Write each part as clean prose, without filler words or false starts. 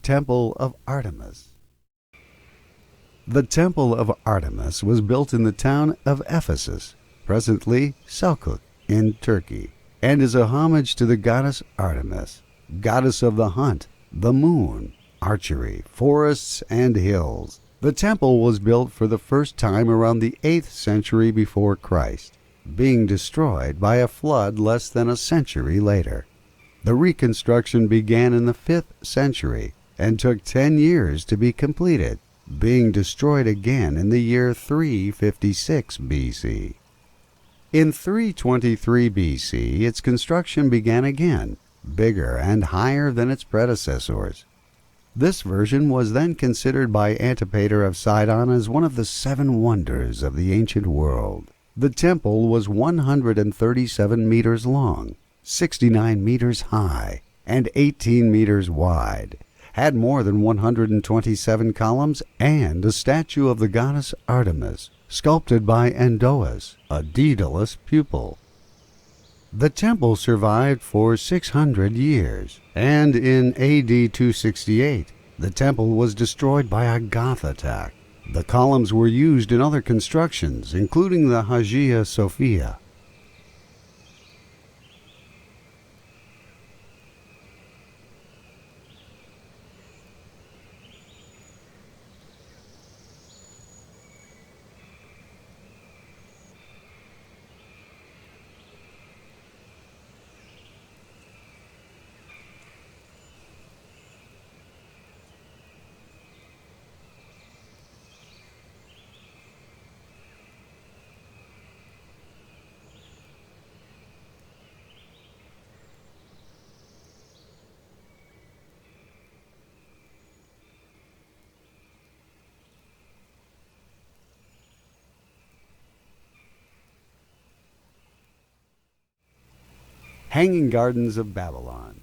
Temple of Artemis. The Temple of Artemis was built in the town of Ephesus, presently Selçuk, in Turkey, and is a homage to the goddess Artemis, goddess of the hunt, the moon, archery, forests, and hills. The temple was built for the first time around the 8th century before Christ, being destroyed by a flood less than a century later. The reconstruction began in the 5th century and took 10 years to be completed, being destroyed again in the year 356 BC. In 323 BC, its construction began again, bigger and higher than its predecessors. This version was then considered by Antipater of Sidon as one of the 7 wonders of the ancient world. The temple was 137 meters long, 69 meters high, and 18 meters wide, had more than 127 columns, and a statue of the goddess Artemis, sculpted by Endoas, a Daedalus pupil. The temple survived for 600 years, and in AD 268, the temple was destroyed by a Goth attack. The columns were used in other constructions, including the Hagia Sophia. Hanging Gardens of Babylon.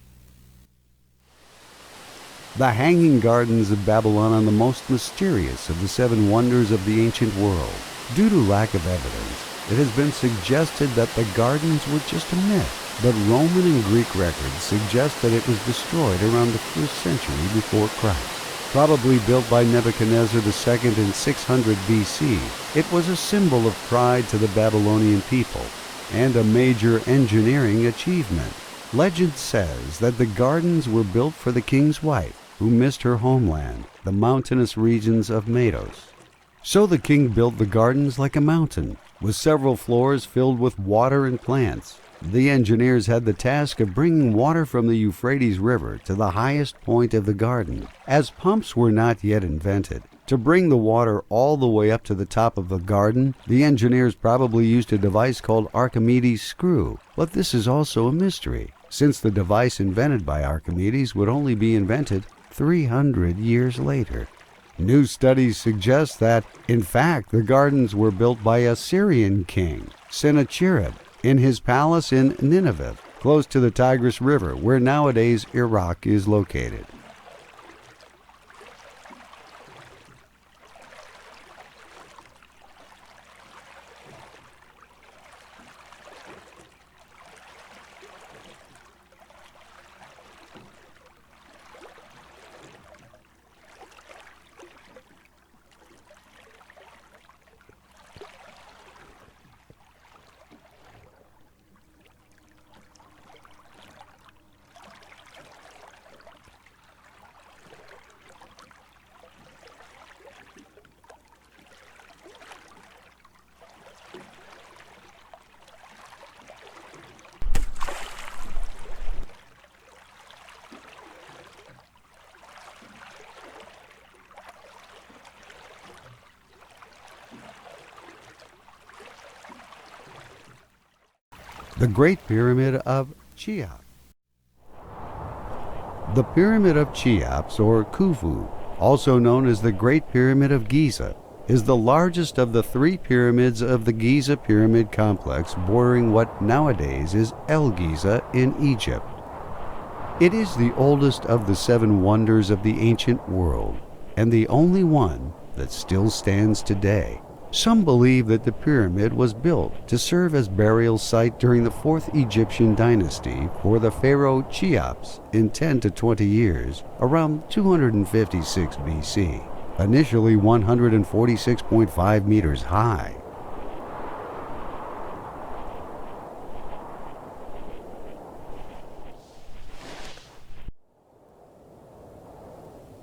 The Hanging Gardens of Babylon are the most mysterious of the 7 wonders of the ancient world. Due to lack of evidence, it has been suggested that the gardens were just a myth, but Roman and Greek records suggest that it was destroyed around the 1st century before Christ. Probably built by Nebuchadnezzar II in 600 BC, it was a symbol of pride to the Babylonian people and a major engineering achievement. Legend says that the gardens were built for the king's wife, who missed her homeland, the mountainous regions of Medos. So the king built the gardens like a mountain, with several floors filled with water and plants. The engineers had the task of bringing water from the Euphrates River to the highest point of the garden, as pumps were not yet invented. To bring the water all the way up to the top of the garden, the engineers probably used a device called Archimedes' screw, but this is also a mystery, since the device invented by Archimedes would only be invented 300 years later. New studies suggest that, in fact, the gardens were built by a Syrian king, Sennacherib, in his palace in Nineveh, close to the Tigris River, where nowadays Iraq is located. The Great Pyramid of Cheops. The Pyramid of Cheops, or Khufu, also known as the Great Pyramid of Giza, is the largest of the 3 pyramids of the Giza Pyramid Complex bordering what nowadays is El Giza in Egypt. It is the oldest of the 7 wonders of the ancient world, and the only one that still stands today. Some believe that the pyramid was built to serve as burial site during the 4th Egyptian dynasty for the pharaoh Cheops in 10 to 20 years, around 256 BC, initially 146.5 meters high.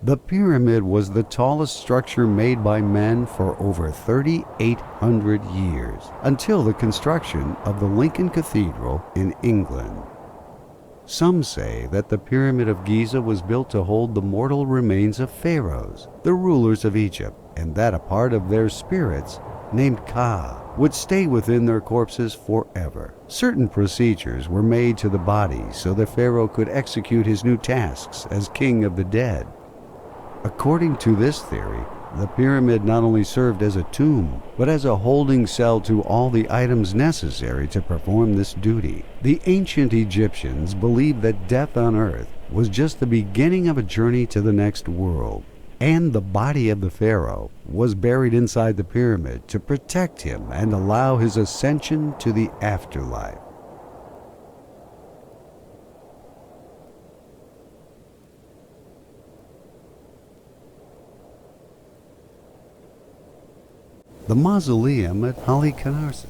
The pyramid was the tallest structure made by men for over 3,800 years, until the construction of the Lincoln Cathedral in England. Some say that the Pyramid of Giza was built to hold the mortal remains of pharaohs, the rulers of Egypt, and that a part of their spirits, named Ka, would stay within their corpses forever. Certain procedures were made to the body so the pharaoh could execute his new tasks as king of the dead. According to this theory, the pyramid not only served as a tomb, but as a holding cell to all the items necessary to perform this duty. The ancient Egyptians believed that death on earth was just the beginning of a journey to the next world, and the body of the pharaoh was buried inside the pyramid to protect him and allow his ascension to the afterlife. The Mausoleum at Halicarnassus.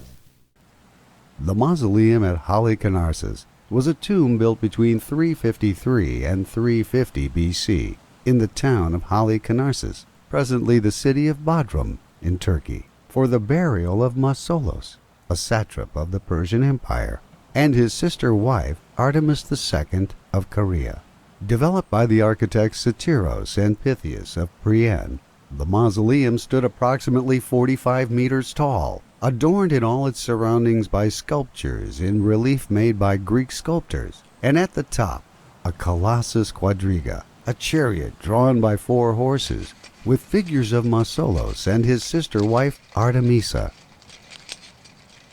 The Mausoleum at Halicarnassus was a tomb built between 353 and 350 BC in the town of Halicarnassus, presently the city of Bodrum in Turkey, for the burial of Mausoleum, a satrap of the Persian Empire, and his sister wife Artemis II of Caria. Developed by the architects Satyros and Pythias of Priene, the mausoleum stood approximately 45 meters tall, adorned in all its surroundings by sculptures in relief made by Greek sculptors, and at the top, a Colossus quadriga, a chariot drawn by 4 horses, with figures of Mausoleum and his sister wife Artemisa.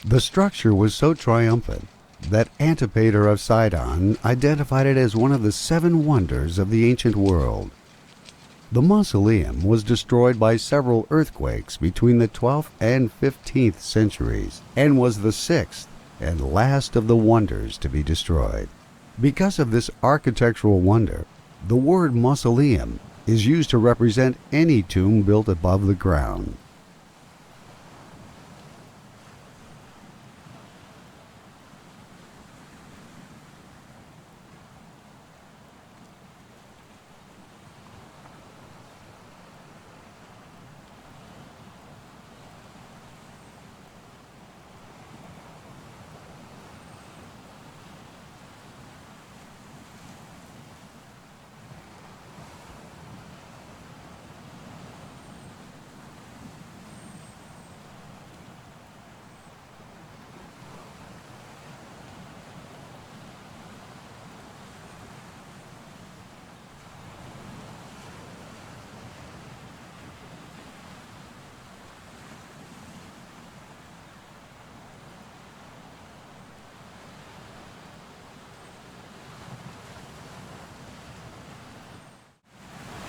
The structure was so triumphant that Antipater of Sidon identified it as one of the 7 wonders of the ancient world. The mausoleum was destroyed by several earthquakes between the 12th and 15th centuries, and was the 6th and last of the wonders to be destroyed. Because of this architectural wonder, the word mausoleum is used to represent any tomb built above the ground.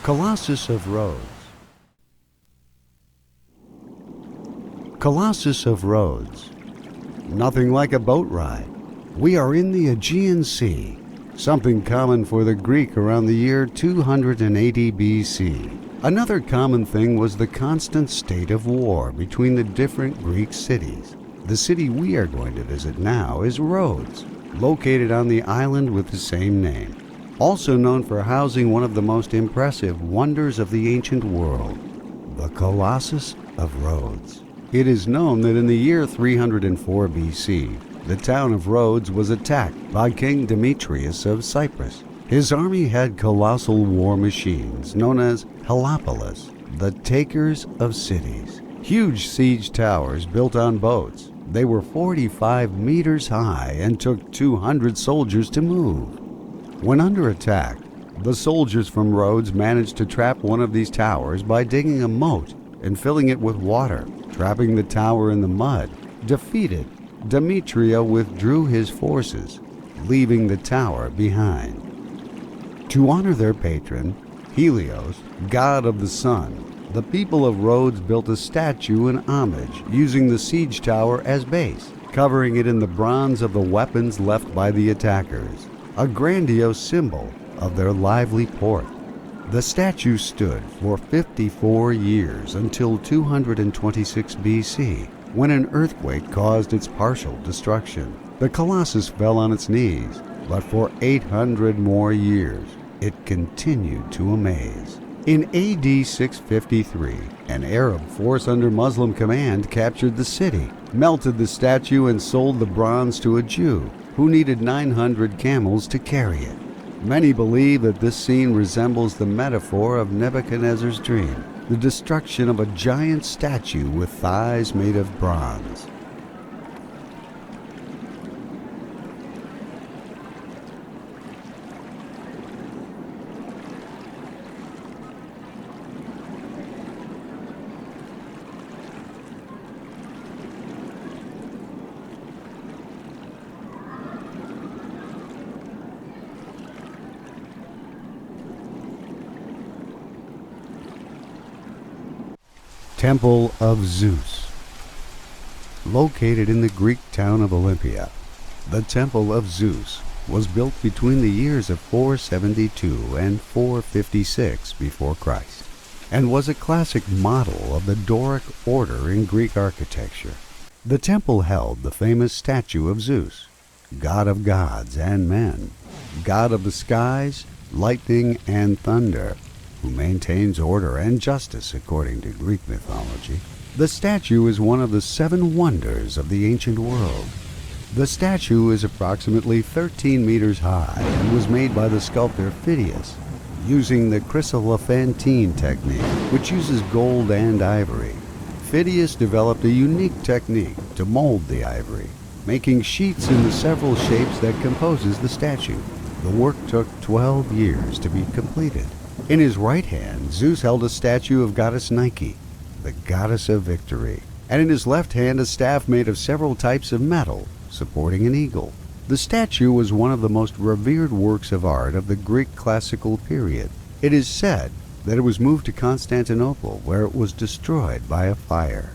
Colossus of Rhodes. Colossus of Rhodes. Nothing like a boat ride. We are in the Aegean Sea, something common for the Greek around the year 280 BC. Another common thing was the constant state of war between the different Greek cities. The city we are going to visit now is Rhodes, located on the island with the same name, also known for housing one of the most impressive wonders of the ancient world, the Colossus of Rhodes. It is known that in the year 304 BC, the town of Rhodes was attacked by King Demetrius of Cyprus. His army had colossal war machines known as Helopolis, the takers of cities. Huge siege towers built on boats. They were 45 meters high and took 200 soldiers to move. When under attack, the soldiers from Rhodes managed to trap one of these towers by digging a moat and filling it with water, trapping the tower in the mud. Defeated, Demetria withdrew his forces, leaving the tower behind. To honor their patron, Helios, god of the sun, The people of Rhodes built a statue in homage, using the siege tower as base, covering it in the bronze of the weapons left by the attackers, a grandiose symbol of their lively port. The statue stood for 54 years until 226 BC, when an earthquake caused its partial destruction. The Colossus fell on its knees, but for 800 more years, it continued to amaze. In AD 653, an Arab force under Muslim command captured the city, melted the statue, and sold the bronze to a Jew who needed 900 camels to carry it. Many believe that this scene resembles the metaphor of Nebuchadnezzar's dream, the destruction of a giant statue with thighs made of bronze. Temple of Zeus. Located in the Greek town of Olympia, the Temple of Zeus was built between the years of 472 and 456 before Christ, and was a classic model of the Doric order in Greek architecture. The temple held the famous statue of Zeus, god of gods and men, god of the skies, lightning, and thunder, who maintains order and justice according to Greek mythology. The statue is one of the 7 wonders of the ancient world. The statue is approximately 13 meters high and was made by the sculptor Phidias, using the chryselephantine technique, which uses gold and ivory. Phidias developed a unique technique to mold the ivory, making sheets in the several shapes that composes the statue. The work took 12 years to be completed. In his right hand, Zeus held a statue of goddess Nike, the goddess of victory, and in his left hand a staff made of several types of metal, supporting an eagle. The statue was one of the most revered works of art of the Greek classical period. It is said that it was moved to Constantinople, where it was destroyed by a fire.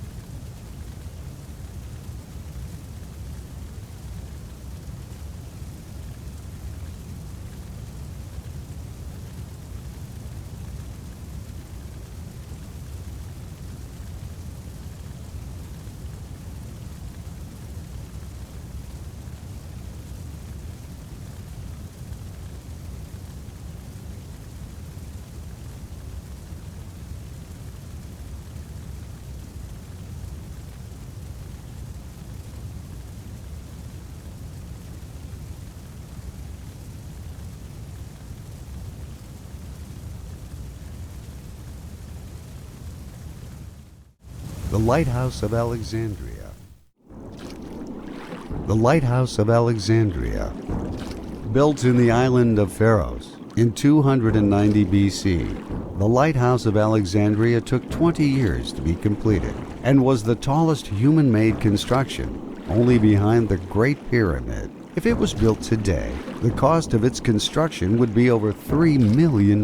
The Lighthouse of Alexandria. The Lighthouse of Alexandria, built in the island of Pharos in 290 BC, the Lighthouse of Alexandria took 20 years to be completed and was the tallest human-made construction, only behind the Great Pyramid. If it was built today, the cost of its construction would be over $3 million.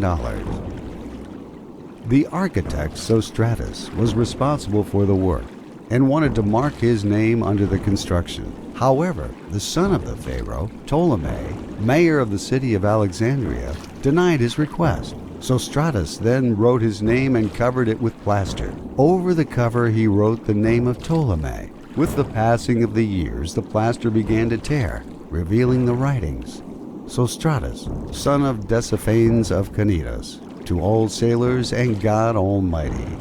The architect Sostratus was responsible for the work and wanted to mark his name under the construction. However, the son of the pharaoh, Ptolemy, mayor of the city of Alexandria, denied his request. Sostratus then wrote his name and covered it with plaster. Over the cover he wrote the name of Ptolemy. With the passing of the years, the plaster began to tear, revealing the writings. Sostratus, son of Desiphanes of Cnidus, to all sailors and God Almighty.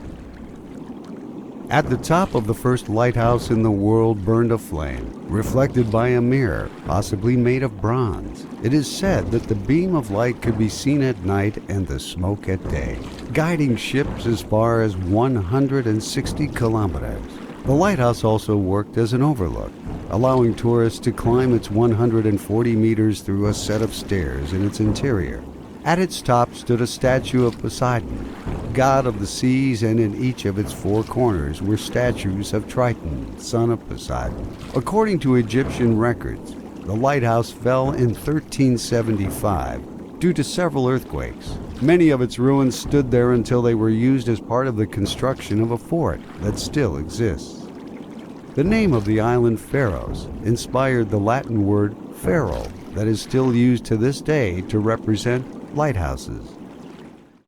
At the top of the first lighthouse in the world burned a flame, reflected by a mirror, possibly made of bronze. It is said that the beam of light could be seen at night and the smoke at day, guiding ships as far as 160 kilometers. The lighthouse also worked as an overlook, allowing tourists to climb its 140 meters through a set of stairs in its interior. At its top stood a statue of Poseidon, god of the seas, and in each of its 4 corners were statues of Triton, son of Poseidon. According to Egyptian records, the lighthouse fell in 1375 due to several earthquakes. Many of its ruins stood there until they were used as part of the construction of a fort that still exists. The name of the island Pharos inspired the Latin word pharaoh that is still used to this day to represent lighthouses.